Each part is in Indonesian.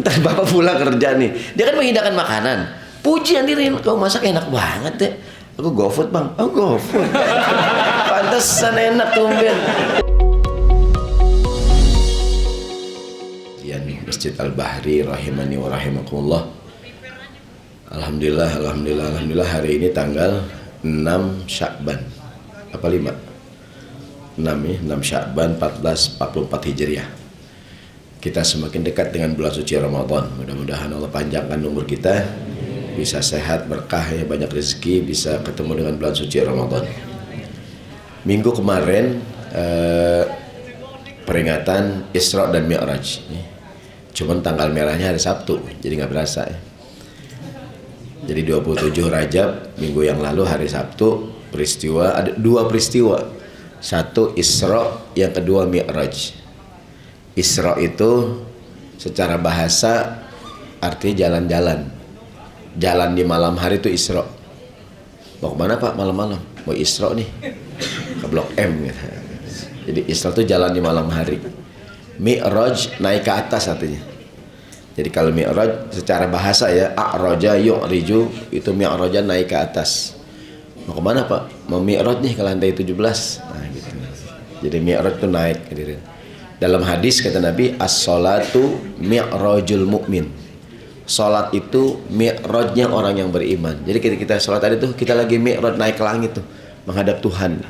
Ntar bapak pulang kerja nih, dia kan menghidangkan makanan. Puji hadirin, kau masak enak banget deh. Aku GoFood bang, oh GoFood. Pantesan enak tumben. Ya nih Masjid Al-Bahri rahimani wa rahimakumullah. Alhamdulillah hari ini tanggal 6 Sya'ban. Apa 5? 6 ya, 6 Sya'ban 1444 Hijriah. Kita semakin dekat dengan bulan suci Ramadan. Mudah-mudahan Allah panjangkan umur kita, bisa sehat, berkah, ya, banyak rezeki, bisa ketemu dengan bulan suci Ramadan. Minggu kemarin peringatan Isra dan Mi'raj. Cuman tanggal merahnya hari Sabtu, jadi nggak berasa ya. Jadi 27 Rajab minggu yang lalu hari Sabtu peristiwa, ada 2 peristiwa. Satu Isra, yang kedua Mi'raj. Isra itu secara bahasa artinya jalan-jalan. Jalan di malam hari itu Isra. Mau kemana Pak malam-malam? Mau Isra nih ke Blok M gitu. Jadi Isra itu jalan di malam hari. Mi'raj naik ke atas artinya. Jadi kalau Mi'raj secara bahasa ya, a'raja yu'riju, itu Mi'raja naik ke atas. Mau kemana Pak? Mau Mi'raj nih ke lantai 17. Nah gitu. Jadi Mi'raj itu naik hadirin. Dalam hadis kata Nabi, as-salatu mi'rajul mu'min. Salat itu mi'rajnya orang yang beriman. Jadi ketika kita salat tadi tuh kita lagi mi'raj naik ke langit tuh menghadap Tuhan.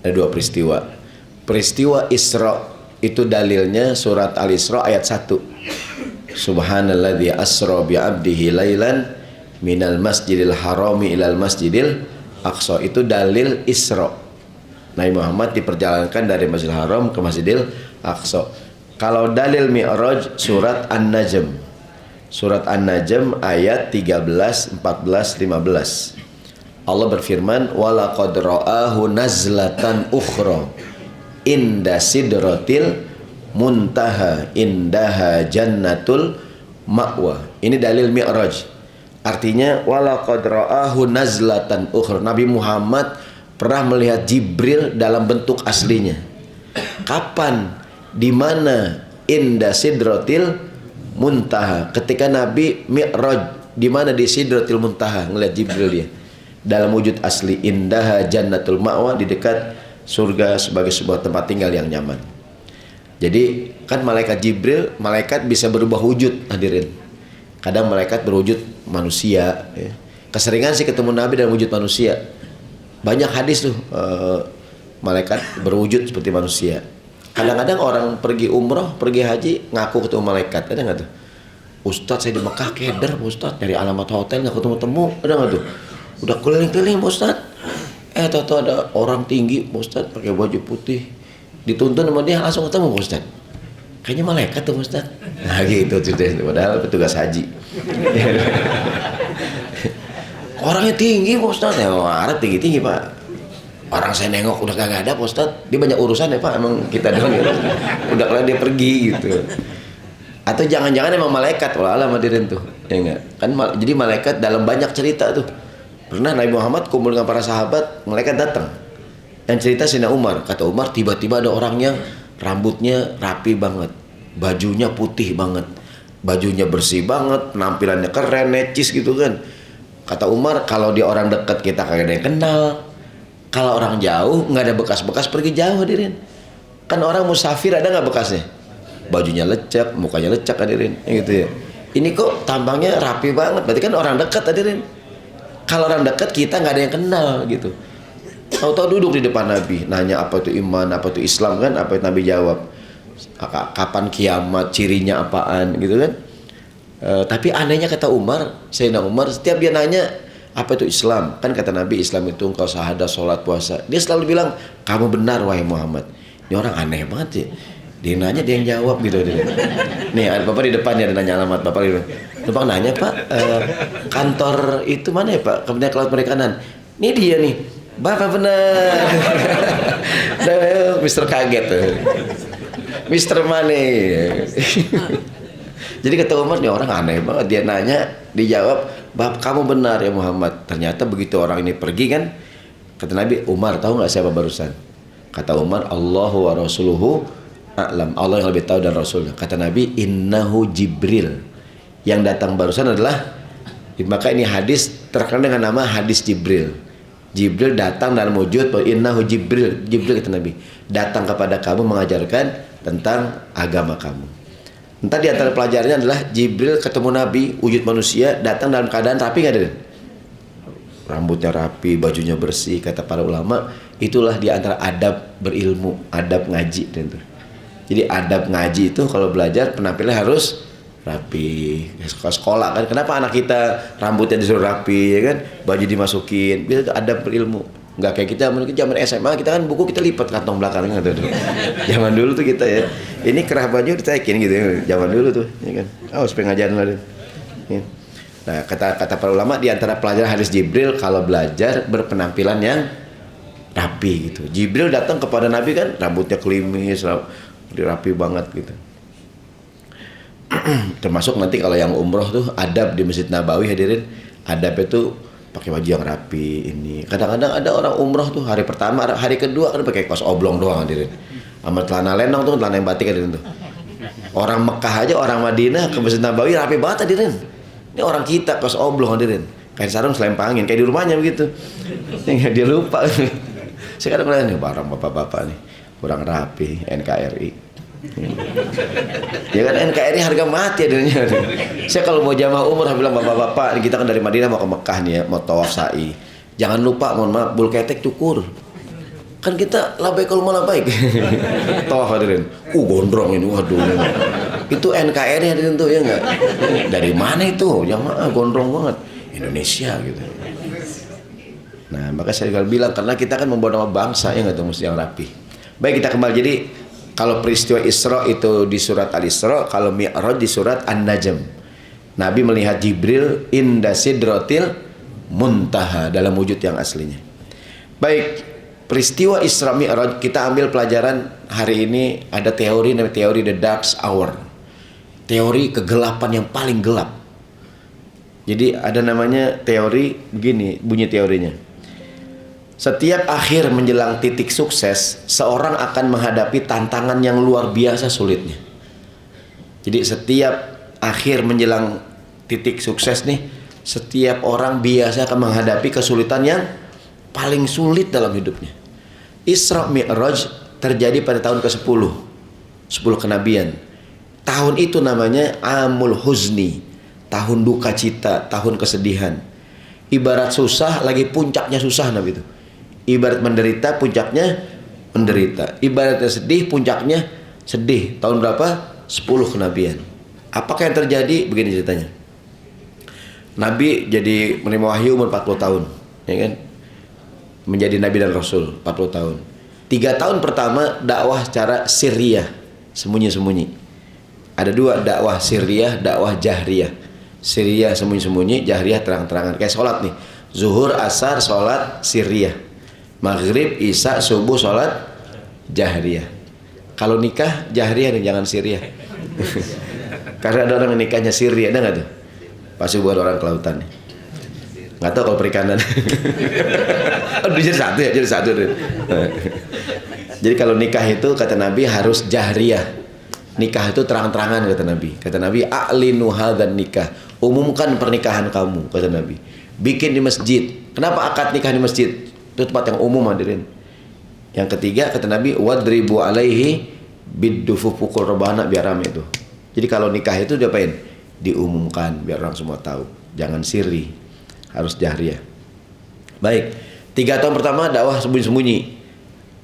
Ada 2 peristiwa. Peristiwa Isra itu dalilnya surat Al-Isra ayat 1. Subhanalladzi asra bi 'abdihi lailan minal masjidil harami ilal masjidil aqsa. Itu dalil Isra. Nabi Muhammad diperjalankan dari Masjidil Haram ke Masjidil Aqsa. Kalau dalil Mi'raj surat An-Najm. Surat An-Najm ayat 13, 14, 15. Allah berfirman, "Wa laqad ra'ahu nazlatan ukhra inda sidratil muntaha indaha jannatul ma'wa." Ini dalil Mi'raj. Artinya wa laqad ra'ahu nazlatan ukhra. Nabi Muhammad pernah melihat Jibril dalam bentuk aslinya. Kapan? Di mana? Inda sidratil muntaha. Ketika Nabi Mi'raj, di mana di sidratil muntaha ngelihat Jibril dia dalam wujud asli. Indaha jannatul ma'wa, di dekat surga sebagai sebuah tempat tinggal yang nyaman. Jadi kan malaikat Jibril, malaikat bisa berubah wujud hadirin. Kadang malaikat berwujud manusia ya. Keseringan sih ketemu Nabi dalam wujud manusia. Banyak hadis tuh malaikat berwujud seperti manusia. Kadang-kadang orang pergi umroh, pergi haji, ngaku ketemu malaikat. Ada nggak tuh? Ustadz saya di Mekah keder Ustadz, dari alamat hotel nggak ketemu-temu. Ada nggak tuh? Udah keliling-keliling Ustadz. Tahu ada orang tinggi Ustadz pakai baju putih, dituntun sama dia langsung ketemu Ustadz. Kayaknya malaikat tuh Ustadz. Nah gitu cerita. Padahal petugas haji. Orangnya tinggi Pak Ustadz, ya Arab tinggi-tinggi Pak. Orang saya nengok udah kagak ada Pak Ustadz. Dia banyak urusan ya Pak, emang kita doang ya. Udah kalau dia pergi gitu. Atau jangan-jangan emang malaikat, wallahualam hadirin tuh. Ya enggak? Kan jadi malaikat dalam banyak cerita tuh. Pernah Nabi Muhammad kumpul dengan para sahabat, malaikat datang. Yang cerita Sayyidina Umar, kata Umar tiba-tiba ada orang yang rambutnya rapi banget, bajunya putih banget, bajunya bersih banget, penampilannya keren, necis gitu kan. Kata Umar, kalau dia orang dekat kita kagak ada yang kenal. Kalau orang jauh nggak ada bekas-bekas, pergi jauh hadirin. Kan orang musafir ada nggak bekasnya? Bajunya lecek, mukanya lecek hadirin, gitu ya. Ini kok tampangnya rapi banget, berarti kan orang dekat hadirin. Kalau orang dekat kita nggak ada yang kenal gitu. Tahu-tahu duduk di depan Nabi, nanya apa itu iman, apa itu Islam kan? Apa itu Nabi jawab? Kapan kiamat, cirinya apaan, gitu kan? Tapi anehnya kata Umar, Sayyidina Umar, setiap dia nanya apa itu Islam, kan kata Nabi Islam itu engkau syahadah, sholat, puasa, dia selalu bilang kamu benar wahai Muhammad. Ini orang aneh banget ya. Dia nanya dia yang jawab gitu. Nih bapak di depan ya, ada nanya alamat bapak gitu. Bapak nanya Pak, kantor itu mana ya Pak? Kemudian Kelautan Perikanan. Ini dia nih, bapak benar. Mister kaget tuh. Mister Money. Jadi kata Umar, nih orang aneh banget. Dia nanya, dijawab, "Bab kamu benar ya Muhammad." Ternyata begitu orang ini pergi kan, kata Nabi, Umar tahu nggak siapa barusan? Kata Umar, Allahu wa rasuluhu a'lam. Allah yang lebih tahu dan Rasulnya. Kata Nabi, innahu Jibril. Yang datang barusan adalah, maka ini hadis terkenal dengan nama hadis Jibril. Jibril datang dalam wujud innahu Jibril. Jibril kata Nabi, datang kepada kamu mengajarkan tentang agama kamu. Entah di antara pelajarannya adalah Jibril ketemu Nabi wujud manusia, datang dalam keadaan rapi nggak, Den? Rambutnya rapi, bajunya bersih. Kata para ulama, itulah di antara adab berilmu, adab ngaji, Den. Jadi adab ngaji itu kalau belajar penampilannya harus rapi. Sekolah kan, kenapa anak kita rambutnya disuruh rapi, ya kan, baju dimasukin, itu adab berilmu. Nggak kayak kita zaman SMA, kita kan buku kita lipat kantong belakangnya tuh. Zaman dulu tuh kita ya, ini kerah baju ditekin gitu ya. Zaman dulu tuh, ya kan. Oh, supaya ngajarin lah. Ya. Nah, kata para ulama di antara pelajaran hadis Jibril kalau belajar berpenampilan yang rapi gitu. Jibril datang kepada Nabi kan rambutnya klimis, rapi banget gitu. Termasuk nanti kalau yang umroh tuh adab di Masjid Nabawi, hadirin, adab itu pakai baju yang rapi. Ini kadang-kadang ada orang umroh tuh hari pertama, hari kedua kan pakai kaos oblong doang, hadirin, sama celana lenong tuh, celana yang batik, hadirin tuh. Orang Mekah aja, orang Madinah ke Masjid Nabawi rapi banget, hadirin. Ini orang kita kaos oblong, hadirin, kain sarung selempangin kayak di rumahnya begitu. Dia lupa. Saya kadang-kadang nih barang bapak-bapak nih kurang rapi, NKRI. Ya kan, NKRI harga mati adanya. Saya kalau mau jamaah umrah bilang, bapak-bapak, kita kan dari Madinah mau ke Mekah nih ya, mau tawaf sa'i. Jangan lupa, mohon maaf, bulu ketek cukur. Kan kita labaikul malabaik. Tawaf, hadirin. Gondrong ini, waduh. Itu NKRI, hadirin tuh, ya enggak? Dari mana itu? Jamaah gondrong banget. Indonesia gitu. Nah, maka saya juga bilang, karena kita kan membawa nama bangsa, ya enggak, tuh mesti yang rapi. Baik, kita kembali. Jadi kalau peristiwa Isra itu di surat Al-Isra, kalau Mi'raj di surat An-Najm. Nabi melihat Jibril inda sidratil muntaha dalam wujud yang aslinya. Baik, peristiwa Isra Mi'raj kita ambil pelajaran hari ini. Ada teori namanya teori the dark hour. Teori kegelapan yang paling gelap. Jadi ada namanya teori begini, bunyi teorinya. Setiap akhir menjelang titik sukses, seorang akan menghadapi tantangan yang luar biasa sulitnya. Jadi setiap akhir menjelang titik sukses nih, setiap orang biasa akan menghadapi kesulitan yang paling sulit dalam hidupnya. Isra Mi'raj terjadi pada tahun ke-10, 10 kenabian. Tahun itu namanya Amul Huzni, tahun duka cita, tahun kesedihan. Ibarat susah lagi puncaknya susah, Nabi itu. Ibarat menderita, puncaknya menderita. Ibaratnya sedih, puncaknya sedih. Tahun berapa? 10 kenabian. Apakah yang terjadi? Begini ceritanya. Nabi jadi menerima wahyu umur 40 tahun, ya kan? Menjadi Nabi dan Rasul 40 tahun. 3 tahun pertama dakwah secara sirriyah, sembunyi-sembunyi. Ada 2, dakwah sirriyah, dakwah jahriyah. Sirriyah sembunyi-sembunyi, jahriyah terang-terangan. Kayak sholat nih, zuhur, asar, sholat sirriyah. Maghrib, isya, subuh, sholat jahriyah. Kalau nikah jahriyah nih, jangan sirriyah. Karena ada orang nikahnya sirriyah, ada nggak tuh? Pasti buat orang kelautan nih. Nggak tahu kalau perikanan. Aduh, jadi satu ya, jadi satu deh. Jadi kalau nikah itu kata Nabi harus jahriyah. Nikah itu terang-terangan kata Nabi. Kata Nabi, a'linu hadzan nikah. Umumkan pernikahan kamu, kata Nabi. Bikin di masjid. Kenapa akad nikah di masjid? Itu tempat yang umum, hadirin. Yang ketiga kata Nabi, wadribu alaihi biddufu, pukul rebana biar rame itu. Jadi kalau nikah itu diapain? Diumumkan biar orang semua tahu. Jangan sirri, harus jahriyah. Baik, 3 tahun pertama dakwah sembunyi-sembunyi,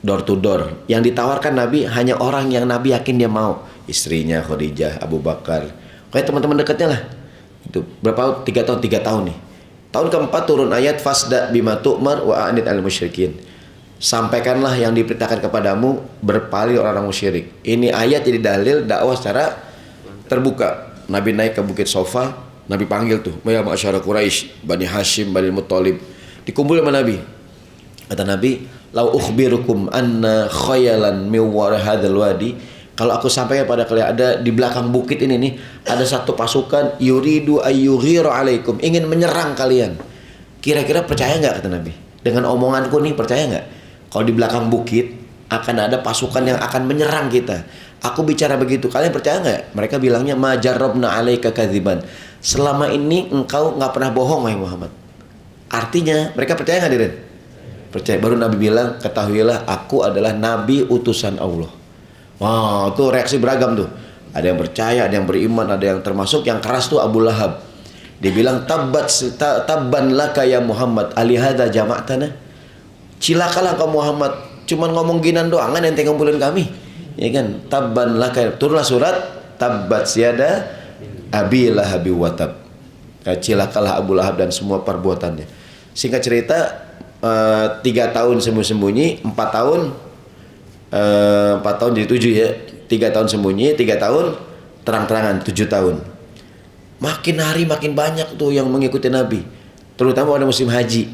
door to door. Yang ditawarkan Nabi hanya orang yang Nabi yakin dia mau. Istrinya Khadijah, Abu Bakar, kayak teman-teman dekatnya lah. Itu berapa? 3 tahun nih. Tahun keempat turun ayat fasda bima tu'mar wa a'nid al musyrikin. Sampaikanlah yang diperintahkan kepadamu, berpaling orang-orang musyrik. Ini ayat jadi dalil dakwah secara terbuka. Nabi naik ke Bukit Sofa, Nabi panggil tuh, ya ma'asyara Quraisy, Bani Hashim, Bani Muttalib. Dikumpul sama Nabi. Kata Nabi, lau ukhbirukum anna khayalan min wara hadzal wadi. Kalau aku sampaikan pada kalian, ada di belakang bukit ini nih, ada satu pasukan yuridu ayyughiru alaikum, ingin menyerang kalian. Kira-kira percaya nggak, kata Nabi? Dengan omonganku nih, percaya nggak? Kalau di belakang bukit akan ada pasukan yang akan menyerang kita. Aku bicara begitu, kalian percaya nggak? Mereka bilangnya ma jarrabna alaika kadziban. Selama ini engkau nggak pernah bohong, wahai Muhammad. Artinya mereka percaya nggak, Diren? Percaya. Baru Nabi bilang, ketahuilah aku adalah Nabi utusan Allah. Wah, itu reaksi beragam tuh. Ada yang percaya, ada yang beriman, ada yang termasuk yang keras tuh Abu Lahab. Dia bilang tabban laka ya Muhammad alihada jama'tana. Cilakalah kau Muhammad, cuman ngomong ginan doang kan ente ngumpulin kami. Ya kan? Tabban laka. Turunlah surat tabbat siada abi lahabi watab. Cilakalah Abu Lahab dan semua perbuatannya. Singkat cerita, 3 tahun sembunyi-sembunyi, 4 tahun jadi 7 ya. 3 tahun sembunyi, 3 tahun terang-terangan, 7 tahun. Makin hari makin banyak tuh yang mengikuti Nabi, terutama pada musim haji.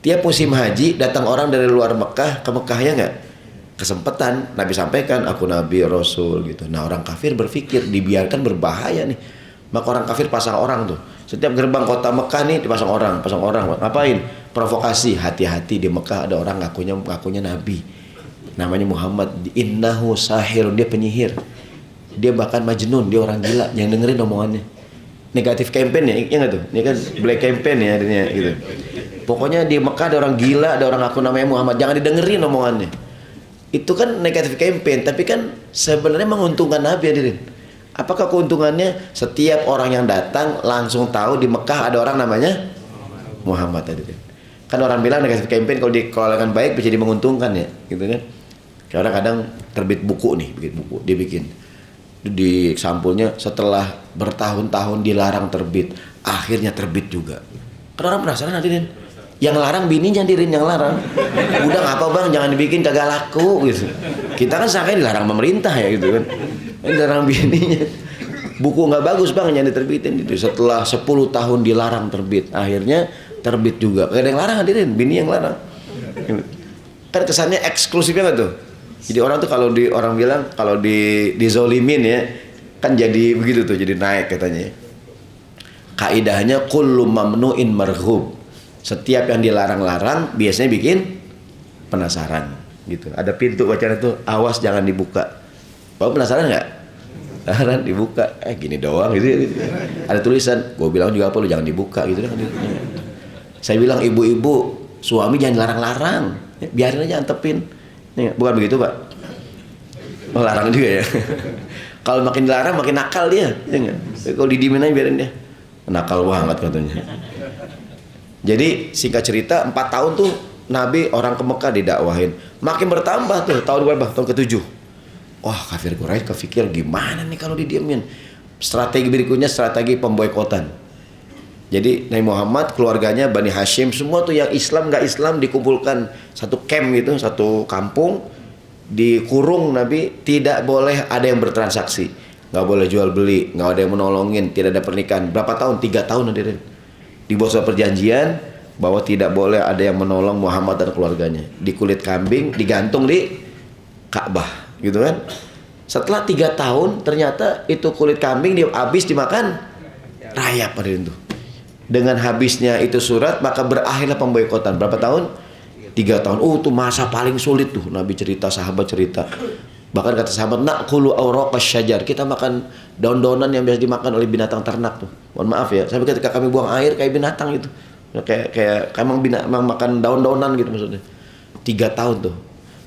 Tiap musim haji datang orang dari luar Mekah ke Mekah, ya nggak? Kesempatan Nabi sampaikan, aku Nabi Rasul gitu. Nah, orang kafir berpikir dibiarkan berbahaya nih, maka orang kafir pasang orang tuh. Setiap gerbang kota Mekah nih dipasang orang, ngapain? Provokasi. Hati-hati, di Mekah ada orang ngakunya Nabi, namanya Muhammad, innahu sahir, dia penyihir, dia bahkan majnun, dia orang gila, yang dengerin omongannya. Negatif campaign ya, iya nggak tuh? Ini kan black campaign ya adanya gitu. Pokoknya di Mekah ada orang gila, ada orang ngaku namanya Muhammad, jangan didengerin omongannya. Itu kan negatif campaign, tapi kan sebenarnya menguntungkan Nabi, hadirin. Apakah keuntungannya? Setiap orang yang datang langsung tahu di Mekah ada orang namanya Muhammad, hadirin. Kan orang bilang negatif campaign kalau di kalangan baik bisa menguntungkan ya, gitu kan. Karena kadang terbit buku nih, bikin buku, dia bikin di sampulnya setelah bertahun-tahun dilarang terbit, akhirnya terbit juga. Karena orang penasaran, hadirin. Yang larang bininya, hadirin, yang larang. Udah ngapa bang, jangan dibikin, kagak laku gitu. Kita kan sangka dilarang pemerintah ya gitu kan. Ini dilarang bininya. Buku nggak bagus bang, jangan diterbitin itu. Setelah 10 tahun dilarang terbit, akhirnya terbit juga. Gak ada yang larang, hadirin, bini yang larang. Kan kesannya eksklusifnya nggak tuh? Jadi orang tuh kalau orang bilang kalau dizolimin ya, kan jadi begitu tuh, jadi naik katanya. Kaidahnya kullu mamnu'in marghub. Setiap yang dilarang-larang biasanya bikin penasaran gitu. Ada pintu bacaan itu, awas jangan dibuka. Kamu penasaran nggak? Penasaran, dibuka. Gini doang gitu. Ada tulisan, gue bilang juga apa, lu jangan dibuka gitu kan. Saya bilang ibu-ibu, suami jangan larang-larang, biarin aja, antepin. Bukan begitu Pak? Oh, larang juga ya. Kalau makin dilarang makin nakal dia, ya kalau didiemin aja biarin dia. Nakal banget katanya. Jadi singkat cerita 4 tahun tuh Nabi orang ke Mekah didakwahin. Makin bertambah tuh, tahun berapa? Tahun ke-7. Wah, kafir Quraisy kepikir gimana nih kalau didiemin. Strategi berikutnya strategi pemboikotan. Jadi Nabi Muhammad, keluarganya, Bani Hashim, semua tuh yang Islam nggak Islam dikumpulkan satu camp gitu, satu kampung, dikurung Nabi, tidak boleh ada yang bertransaksi, nggak boleh jual beli, nggak ada yang menolongin, tidak ada pernikahan. Berapa tahun? 3 tahun hadirin. Dibuat suatu perjanjian bahwa tidak boleh ada yang menolong Muhammad dan keluarganya. Di kulit kambing digantung di Ka'bah, gitu kan? Setelah 3 tahun ternyata itu kulit kambing dia habis dimakan rayap hadirin tuh. Dengan habisnya itu surat, maka berakhirlah pemboikotan. Berapa tahun? 3 tahun. Tuh masa paling sulit tuh. Nabi cerita, sahabat cerita. Bahkan kata sahabat, na'kulu awraqas syajar. Kita makan daun-daunan yang biasa dimakan oleh binatang ternak tuh. Mohon maaf ya. Sampai ketika kami buang air kayak binatang gitu. Kayak emang makan daun-daunan gitu maksudnya. 3 tahun tuh.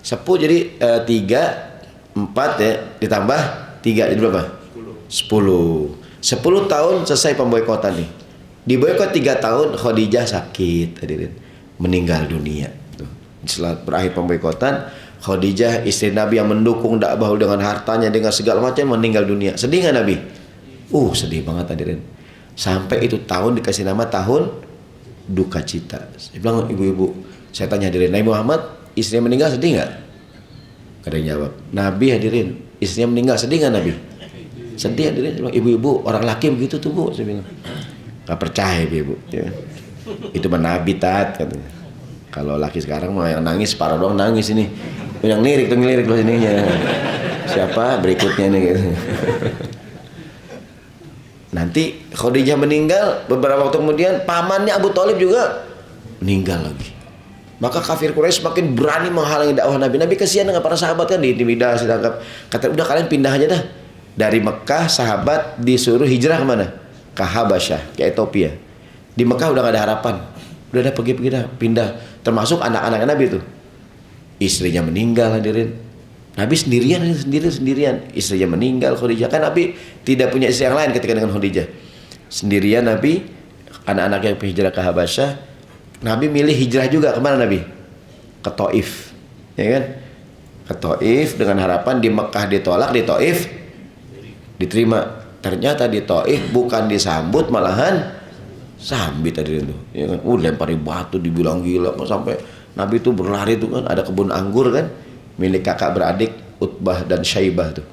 Sepuh jadi 3, 4 ya. Ditambah 3 jadi berapa? 10 tahun selesai pemboikotan nih. Di boikot 3 tahun, Khadijah sakit, hadirin, meninggal dunia. Setelah berakhir pemboikotan, Khadijah istri Nabi yang mendukung dakwah dengan hartanya, dengan segala macam, meninggal dunia. Sedih nggak Nabi? Sedih banget hadirin. Sampai itu tahun dikasih nama tahun duka cita. Saya bilang ibu-ibu, saya tanya hadirin, Nabi Muhammad istrinya meninggal sedih nggak? Gak ada yang jawab. Nabi hadirin, istrinya meninggal sedih nggak Nabi? Sedih hadirin. Ibu-ibu, orang laki begitu tuh bu, saya bilang. Gak percaya ibu ya. Itu mah Nabi tat katanya. Kalau laki sekarang mah yang nangis separuh doang nangis ini, yang ngelirik loh ininya. Siapa berikutnya nih gitu. Nanti Khadijah meninggal, beberapa waktu kemudian pamannya Abu Thalib juga meninggal lagi. Maka kafir Quraisy makin berani menghalangi dakwah Nabi. Nabi kasihan dengan para sahabat kan, diintimidasi, ditangkap. Kata, udah kalian pindah aja dah. Dari Mekah sahabat disuruh hijrah kemana? Ke Habasyah, ke Ethiopia. Di Mekah udah gak ada harapan. Udah ada pergi dah, pindah. Termasuk anak-anak Nabi itu. Istrinya meninggal, hadirin. Nabi sendirian. Istrinya meninggal, Khadijah. Kan Nabi tidak punya istri yang lain ketika dengan Khadijah. Sendirian Nabi, anak-anaknya hijrah ke Habasyah. Nabi milih hijrah juga kemana Nabi? Ke Taif, ya kan? Ke Taif dengan harapan di Mekah ditolak, di Taif diterima. Ternyata di Taif bukan disambut, malahan sambit tadi itu, ya kan? Lempari batu, dibilang gila, sampai Nabi itu berlari tuh kan, ada kebun anggur kan, milik kakak beradik Utbah dan Syaibah tuh.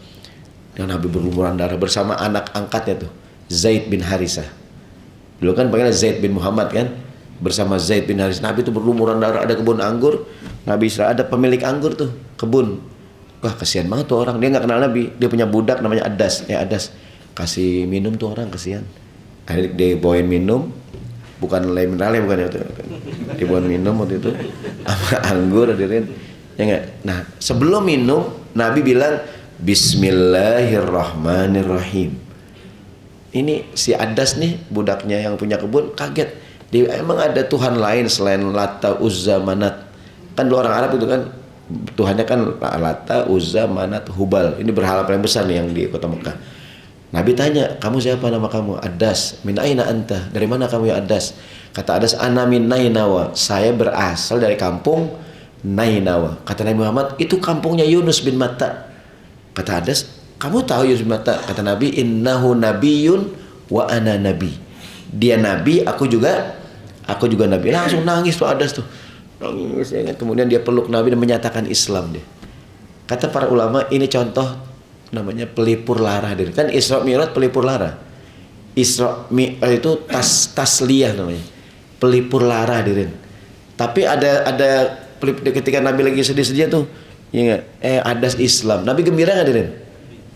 Dan Nabi berlumuran darah bersama anak angkatnya tuh, Zaid bin Harisah. Dulu kan panggilnya Zaid bin Muhammad kan? Bersama Zaid bin Haris. Nabi itu berlumuran darah, ada kebun anggur. Nabi Israel ada pemilik anggur tuh, kebun. Wah, kasihan banget tuh orang, dia nggak kenal Nabi. Dia punya budak namanya Adas. Adas, kasih minum tuh orang, kasihan. Akhirnya dia bawain minum, bukan lem mineralnya, bukan itu. Dia bawain minum waktu itu sama anggur, hadirin. Ya nggak? Nah, sebelum minum Nabi bilang Bismillahirrahmanirrahim. Ini si Adas nih, budaknya yang punya kebun, kaget. Dia, emang ada Tuhan lain selain Lata, Uzza, Manat? Kan dua orang Arab itu kan Tuhannya kan Lata, Uzza, Manat, Hubal. Ini berhala paling besar nih yang di kota Mekah. Nabi tanya, kamu siapa, nama kamu? Adas. Min aina anta? Dari mana kamu ya Adas? Kata Adas, ana min Nainawa. Saya berasal dari kampung Nainawa. Kata Nabi Muhammad, itu kampungnya Yunus bin Matta. Kata Adas, kamu tahu Yunus bin Matta? Kata Nabi, innahu nabiyyun wa ana nabi. Dia nabi, aku juga nabi. Langsung nangis tuh Adas tuh, nangis ya kan? Kemudian dia peluk Nabi dan menyatakan Islam dia. Kata para ulama, ini contoh namanya pelipur lara. Kan Isra Mi'raj pelipur lara. Isra Mi'raj itu tasliyah namanya, pelipur lara hadirin. Tapi ada ketika Nabi lagi sedih-sedih tuh, ya Adas Islam. Nabi gembira nggak hadirin?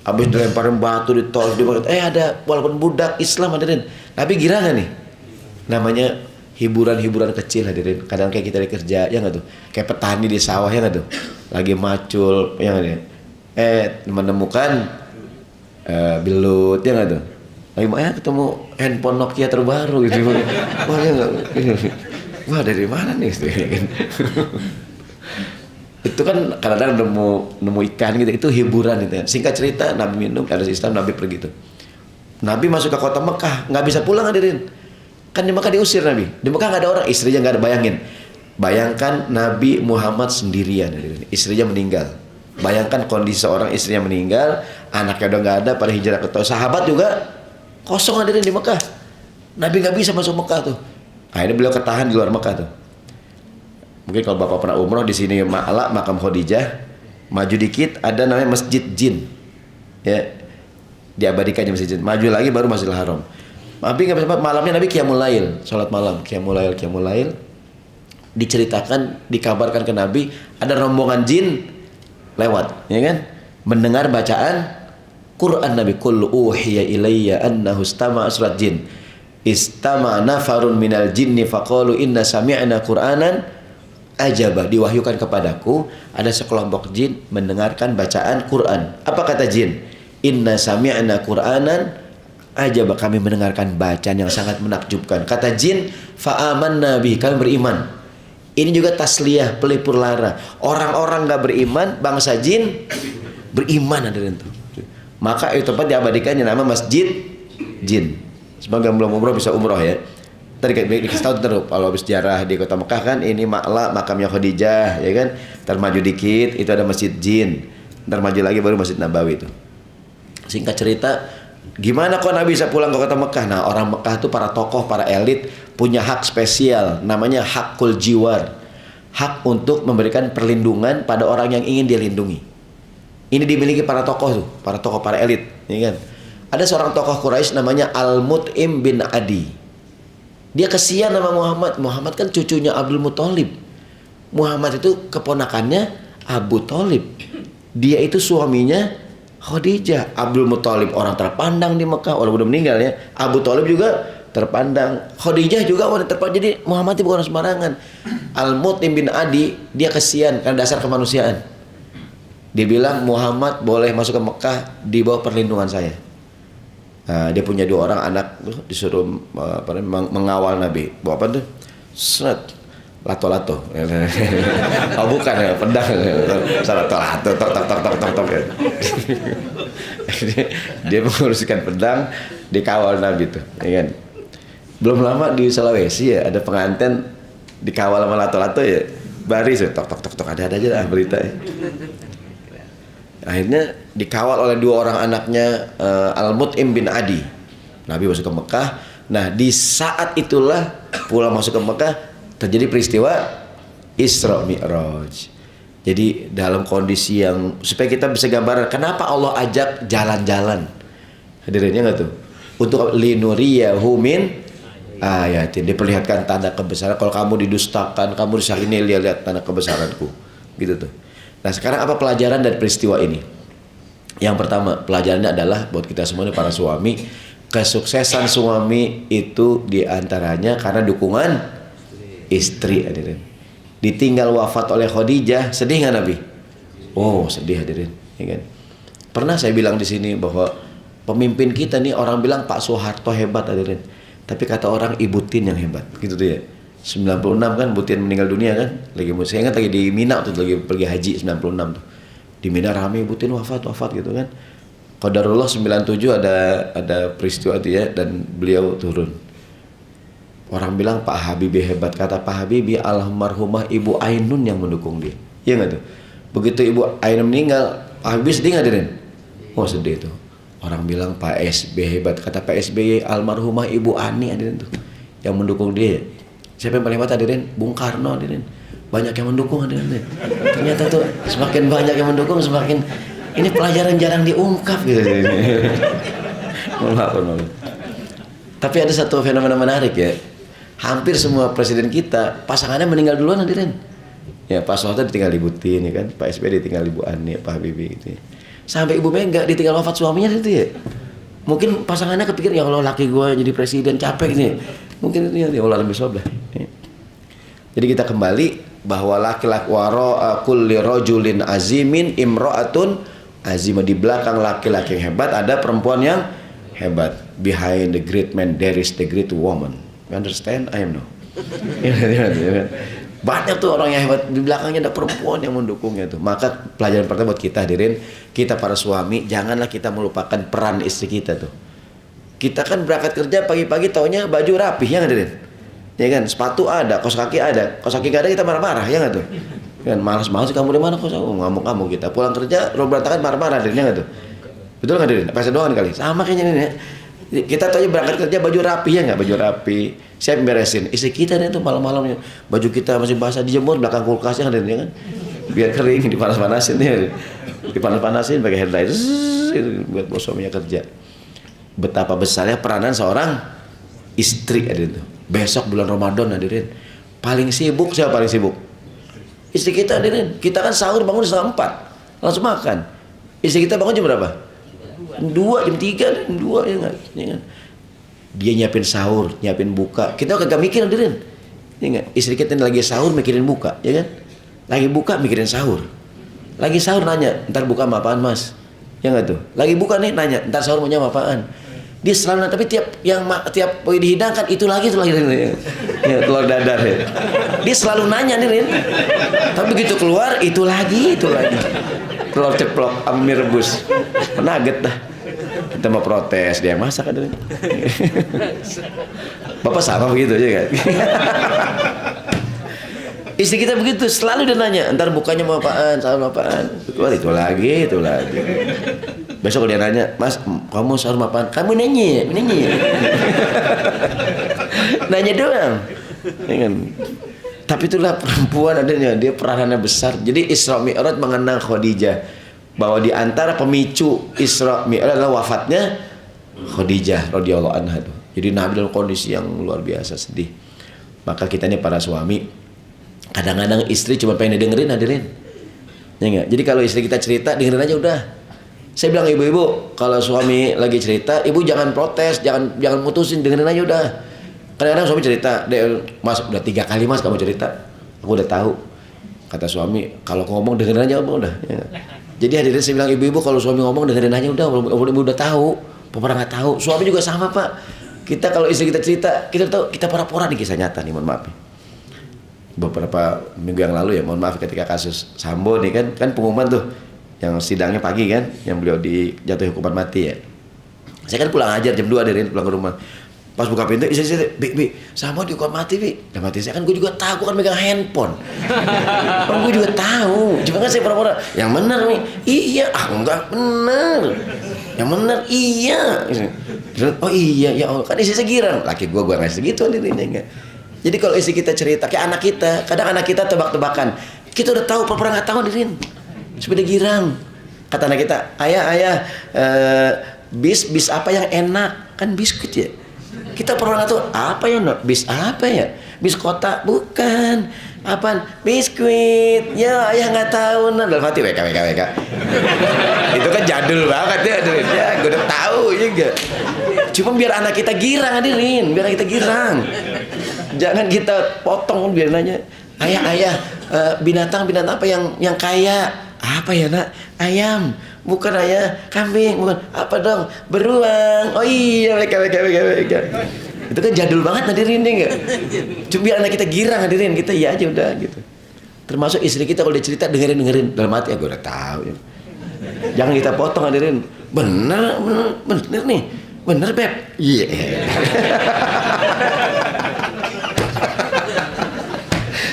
Habis dilemparin batu, ditolak, ada walaupun budak Islam hadirin. Nabi gira nggak nih? Namanya hiburan-hiburan kecil hadirin. Kadang kayak kita kerja, ya nggak tuh? Kayak petani di sawah, ya nggak tuh? Lagi macul, ya nggak nih? Menemukan belut, ya nggak tuh? Lagi ketemu handphone Nokia terbaru gitu. Wah, ya nggak? Wah, dari mana nih? Itu kan kadang-kadang nemu ikan gitu, itu hiburan gitu ya. Singkat cerita, Nabi minum, ada Islam, Nabi pergi tuh. Nabi masuk ke kota Mekah, nggak bisa pulang hadirin. Kan di Mekah diusir Nabi. Di Mekah nggak ada orang, istrinya nggak ada, bayangin. Bayangkan Nabi Muhammad sendirian hadirin. Istrinya meninggal. Bayangkan kondisi seorang, istrinya meninggal, anaknya udah nggak ada, pada hijrah ke Taif. Sahabat juga kosong hadirin di Mekah. Nabi nggak bisa masuk Mekah tuh. Akhirnya beliau ketahan di luar Mekah tuh. Mungkin kalau Bapak pernah umroh di sini Ma'la, makam Khadijah, maju dikit ada namanya Masjid Jin. Ya, diabadikannya Masjid Jin. Maju lagi baru Masjidil Haram. Nabi nggak sempat, malamnya Nabi Qiyamul Lail, sholat malam, Qiyamul Lail. Diceritakan, dikabarkan ke Nabi ada rombongan jin lewat, ya kan? Mendengar bacaan Quran Nabi, qul uhiya ilayya annahu istama'a surat jin. Istama'a nafarun minal jinni faqalu inna sami'na Qur'anan ajaba, diwahyukan kepadaku ada sekelompok jin mendengarkan bacaan Quran. Apa kata jin? Inna sami'na Qur'anan ajaba, kami mendengarkan bacaan yang sangat menakjubkan. Kata jin, fa'amanna bihi, kami beriman. Ini juga tasliyah, pelipur lara. Orang-orang gak beriman, bangsa jin beriman hadirin tuh. Maka itu tempat diabadikan yang nama Masjid Jin. Semoga belum umroh bisa umroh ya. Tadi dikasih tahu terus kalau habis sejarah di kota Mekah kan, ini Ma'la makamnya Khadijah, ya kan? Ntar maju dikit itu ada Masjid Jin. Ntar maju lagi baru Masjid Nabawi itu. Singkat cerita, gimana kok Nabi bisa pulang ke kota Mekah? Nah, orang Mekah itu para tokoh, para elit punya hak spesial, namanya hakul jiwar. Hak untuk memberikan perlindungan pada orang yang ingin dia lindungi. Ini dimiliki para tokoh tuh, para tokoh, para elit, ya kan? Ada seorang tokoh Quraisy namanya Al-Mut'im bin Adi. Dia kesian sama Muhammad. Muhammad kan cucunya Abdul Muthalib. Muhammad itu keponakannya Abu Thalib. Dia itu suaminya Khadijah. Abdul Muthalib orang terpandang di Mekah, walaupun udah meninggal ya. Abu Thalib juga terpandang. Khadijah juga wanita terpandang. Jadi Muhammad itu bukan orang sembarangan. Al-Mut'im bin Adi, dia kesian karena dasar kemanusiaan. Dia bilang Muhammad boleh masuk ke Mekah di bawah perlindungan saya. Nah, dia punya 2 orang anak, disuruh mengawal Nabi. Bawa apa tuh? Seret, lato-lato. Oh bukan ya, pedang. Lato-lato, tok. Dia menguruskan pedang, dikawal Nabi tuh, ya kan? Belum lama di Sulawesi ya, ada pengantin dikawal sama lato-lato ya, baris ya, tok ada aja lah berita ya. Akhirnya dikawal oleh 2 orang anaknya, Al-Mut'im bin Adi. Nabi masuk ke Mekah. Nah di saat itulah pulang masuk ke Mekah terjadi peristiwa Isra Mi'raj. Jadi dalam kondisi yang supaya kita bisa gambaran kenapa Allah ajak jalan-jalan. Hadirinnya nggak tuh? Untuk linuriyahu min ayatin, diperlihatkan tanda kebesaran. Kalau kamu didustakan, kamu disakini, lihat tanda kebesaranku. Gitu tuh. Nah sekarang apa pelajaran dari peristiwa ini? Yang pertama pelajarannya adalah buat kita semua ini para suami, kesuksesan suami itu diantaranya karena dukungan istri. Hadirin, ditinggal wafat oleh Khadijah, sedih nggak Nabi? Oh sedih hadirin, ya kan? Pernah saya bilang di sini bahwa pemimpin kita nih orang bilang Pak Soeharto hebat hadirin, tapi kata orang Ibu Tin yang hebat, gitu tuh ya. 96 kan Bu Tin meninggal dunia kan, saya ingat lagi di Mina tuh, lagi pergi haji 96 tuh, di Mina rame Bu Tin wafat gitu kan. Qadarullah 97 ada peristiwa itu ya, dan beliau turun. Orang bilang Pak Habibie hebat, kata Pak Habibie almarhumah Ibu Ainun yang mendukung dia, iya nggak tuh? Begitu Ibu Ainun meninggal, Pak Habibie sedih nggak hadirin? Oh sedih tuh. Orang bilang Pak SBY hebat, kata Pak SBY almarhumah Ibu Ani hadirin tuh yang mendukung dia. Siapa yang paling hebat hadirin? Bung Karno hadirin. Banyak yang mendukung hadirin. Ternyata tuh semakin banyak yang mendukung semakin ini pelajaran jarang diungkap gitu. Maaf. Tapi ada satu fenomena menarik ya. Hampir semua presiden kita pasangannya meninggal duluan hadirin. Ya Pak Soeharto ditinggal Ibu Tin ya kan, Pak SBY ditinggal Ibu Ani, Pak Habibie gitu ya. Sampai Ibu Mega ditinggal wafat suaminya itu ya. Mungkin pasangannya kepikir ya Allah laki gue jadi presiden capek nih. Mungkin itu ya Allah lebih soblah. Jadi kita kembali bahwa laki-laki waro kulli rajulin azimin imra'atun azimah, di belakang laki-laki yang hebat ada perempuan yang hebat. Behind the great man there is the great woman. You understand? I am no. Banyak tuh orang yang hebat, di belakangnya ada perempuan yang mendukungnya tuh. Maka pelajaran pertama buat kita hadirin, kita para suami janganlah kita melupakan peran istri kita tuh. Kita kan berangkat kerja pagi-pagi taunya baju rapih ya hadirin. Ya kan, sepatu ada, kaos kaki ada. Kaos kaki gak ada kita marah-marah ya nggak tuh? Kan malas-malas kamu di mana kok ngamuk-ngamuk kita. Pulang kerja berantakan marah-marah hadirin ya nggak tuh? Betul nggak hadirin? Apa saya doang kali? Sama kayaknya ini ya. Kita tahu berangkat kerja baju rapi ya nggak, baju rapi siap beresin. Istri kita nih tuh malam-malamnya baju kita masih basah dijemur belakang kulkasnya kan, ya kan, biar kering, dipanas-panasin ya, dipanas-panasin pakai hair dryer buat bos suaminya kerja. Betapa besarnya peranan seorang istri hadirin tuh. Besok bulan Ramadan hadirin, paling sibuk siapa paling sibuk? Istri kita hadirin. Kita kan sahur bangun setengah 4 langsung makan. Istri kita bangun jam berapa? 2, jam 3, jam 2 ya nggak? Ya kan? Dia nyiapin sahur, nyiapin buka. Kita kagak mikir hadirin. Ya nggak? Istri kita lagi sahur mikirin buka, ya kan? Lagi buka mikirin sahur. Lagi sahur nanya, ntar buka sama apaan mas? Ya nggak tuh? Lagi buka nih nanya, ntar sahur mau apaan? Dia selalu, tapi tiap dihidangkan itu lagi ya, telur dadar ya. Dia selalu nanya nih Rin. Tapi begitu keluar itu lagi. Telur ceplok amir rebus. Nugget dah. Kita mau protes, dia yang masak ada. Bapak sama begitu aja kan. Istri kita begitu, selalu dia nanya, ntar bukanya mau apaan, sahur mau apaan. Keluar itu lagi. Besok dia nanya, mas, kamu sahur mau apaan? Kamu nanya. Nanya doang. Ya kan? Tapi itulah perempuan adanya, dia peranannya besar. Jadi Isra Mi'raj mengenang Khadijah, bahwa di antara pemicu Isra Mi'raj adalah wafatnya Khadijah radhiyallahu anha. Jadi Nabi dalam kondisi yang luar biasa sedih. Maka kita ini para suami, kadang-kadang istri cuma pengen dengerin hadirin. Ya enggak? Jadi kalau istri kita cerita dengerin aja udah. Saya bilang ibu-ibu kalau suami lagi cerita, ibu jangan protes, jangan mutusin, dengerin aja udah. Kadang-kadang suami cerita, Mas udah 3 kali Mas kamu cerita, aku udah tahu. Kata suami, kalau ngomong dengerin aja udah. Ya. Jadi hadirin saya bilang ibu-ibu kalau suami ngomong dengerin aja udah, ibu udah tahu, pernah nggak tahu. Suami juga sama Pak. Kita kalau istri kita cerita, kita tahu, kita pura-pura nih kisah nyata nih, mohon maaf. Beberapa minggu yang lalu ya, mohon maaf ketika kasus Sambo nih kan pengumuman tuh. Yang sidangnya pagi kan, yang beliau dijatuhi hukuman mati ya. Saya kan pulang ajar jam 2 dari pulang ke rumah. Pas buka pintu, istri Bi, sama dihukuman mati Bi. Dan mati saya kan gue juga tahu, gue kan megang handphone. Kan gue juga tahu, cuma kan saya pura-pura. Yang benar nih, iya, enggak benar. Yang benar, iya. Oh iya, ya Allah, kan istri saya girang. Laki gue nggak segitu dirinya enggak. Jadi kalau istri kita cerita, kayak anak kita, kadang anak kita tebak-tebakan. Kita udah tahu, pura-pura nggak tahu dirin. Sepeda girang. Kata anak kita, ayah, bis apa yang enak? Kan biskuit ya. Kita pernah tahu apa ya, bis apa ya? Bis kota bukan. Apaan? Biskuit. Ya, ayah nggak tahu. Nah, dalam hati WK. Itu kan jadul banget ya. Ya, gue udah tahu juga. Cuma biar anak kita girang, hadirin. Biar anak kita girang. Jangan kita potong, biar nanya. Ayah, binatang apa yang kaya? Apa ya nak? Ayam. Bukan ayah, kambing. Bukan. Apa dong? Beruang. Oh iya, mereka. Itu kan jadul banget hadirin deh nggak? Cuma biar anak kita girang hadirin, kita ya aja udah gitu. Termasuk istri kita kalau dia cerita dengerin. Dalam hati aku udah tahu. Ya. Jangan kita potong hadirin. Bener nih. Bener Beb. Iya. Yeah.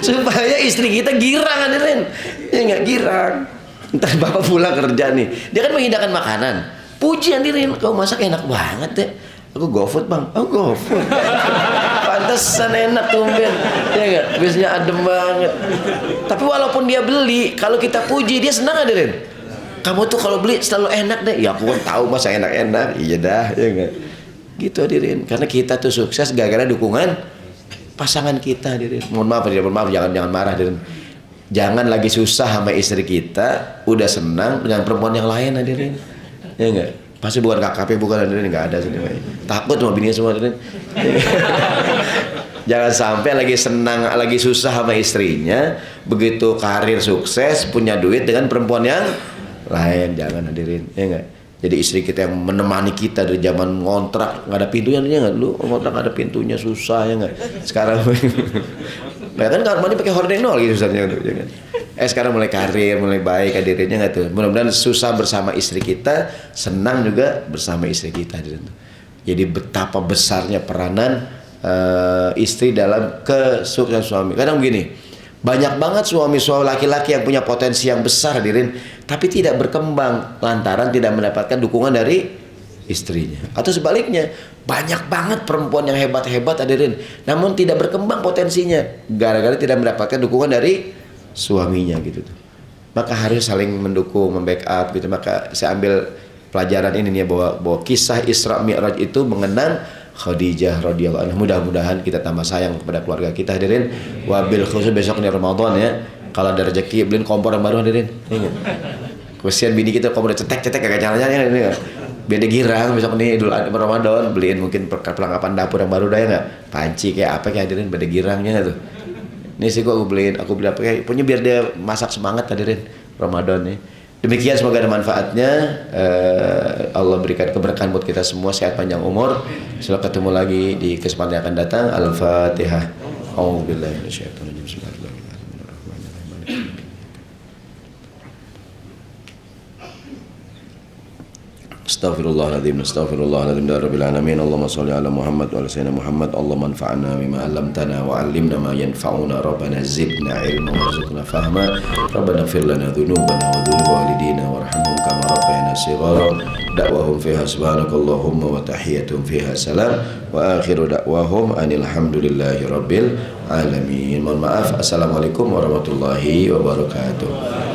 Supaya istri kita girang hadirin. Ya nggak girang. Ntar bapak pulang kerja nih, dia kan menghidangkan makanan. Puji hadirin, kau masak enak banget deh. Aku GoFood bang, oh GoFood. Pantesan enak tumben, ya nggak? Biasanya adem banget. Tapi walaupun dia beli, kalau kita puji dia senang hadirin. Kamu tuh kalau beli selalu enak deh. Ya aku kan tahu masa enak-enak, iya dah, ya nggak? Gitu hadirin, karena kita tuh sukses gara-gara dukungan pasangan kita hadirin. Mohon maaf, jangan marah hadirin. Jangan lagi susah sama istri kita, udah senang dengan perempuan yang lain hadirin. Ya enggak? Pasti bukan KKP, bukan hadirin, enggak ada sini. Takut sama bininya semua hadirin. Jangan sampai lagi senang, lagi susah sama istrinya, begitu karir sukses, punya duit dengan perempuan yang lain, jangan hadirin. Ya enggak? Jadi istri kita yang menemani kita dari zaman ngontrak nggak ada pintunya, nggak? Lu ngontrak nggak ada pintunya susah ya nggak? Sekarang nah kan kamar mandi pakai horden nol gitu susahnya tuh, ya kan? Sekarang mulai karir, mulai baik hadirnya nggak tuh? Mudah-mudahan susah bersama istri kita, senang juga bersama istri kita. Jadi betapa besarnya peranan istri dalam kesuksesan suami. Kadang begini, banyak banget suami-suami laki-laki yang punya potensi yang besar hadirin, tapi tidak berkembang lantaran tidak mendapatkan dukungan dari istrinya. Atau sebaliknya, banyak banget perempuan yang hebat-hebat hadirin, namun tidak berkembang potensinya gara-gara tidak mendapatkan dukungan dari suaminya gitu tuh. Maka harus saling mendukung, membackup gitu. Maka saya ambil pelajaran ini nih bahwa kisah Isra Mi'raj itu mengenang Khadijah radhiyallahu anha. Mudah-mudahan kita tambah sayang kepada keluarga kita hadirin. Wabil khusus besok ini Ramadan ya. Kalau ada rezeki beliin kompor yang baru hadirin. Ingat. Kesian bini kita kompor cetek kagak nyala-nyala ini. Biar dia girang besok ini Idul Adha Ramadan, beliin mungkin perlengkapan dapur yang baru dah ya enggak? Panci kayak apa kayak hadirin, biar dia girangnya tuh. Ini sih aku beli apa kayak punya biar dia masak semangat hadirin Ramadan nih. Demikian semoga ada manfaatnya. Allah berikan keberkahan buat kita semua, sehat panjang umur. Selalu ketemu lagi di kesempatan yang akan datang. Al-Fatihah. A'udzubillahi minasyaitonir rajim. Bismillahirrahmanirrahim. Astaghfirullahaladzim ya Rabbil alamin. Allahumma sholli ala Muhammad wa ala sayyidina Muhammad. Allahumma anfa'na bima 'allamtana wa 'allimna ma yanfa'una. Rabbana zidna ilman warzuqna fahma. Rabbana ighfir lana dhunubana wa dhunuba walidina warhamhum kama rabbayana shighara. Da'wahum fiha subhanakallahumma wa tahiyyatuhum fiha salam wa akhiru da'wahum anil hamdulillahi rabbil alamin. Mohon maaf. Assalamualaikum warahmatullahi wabarakatuh.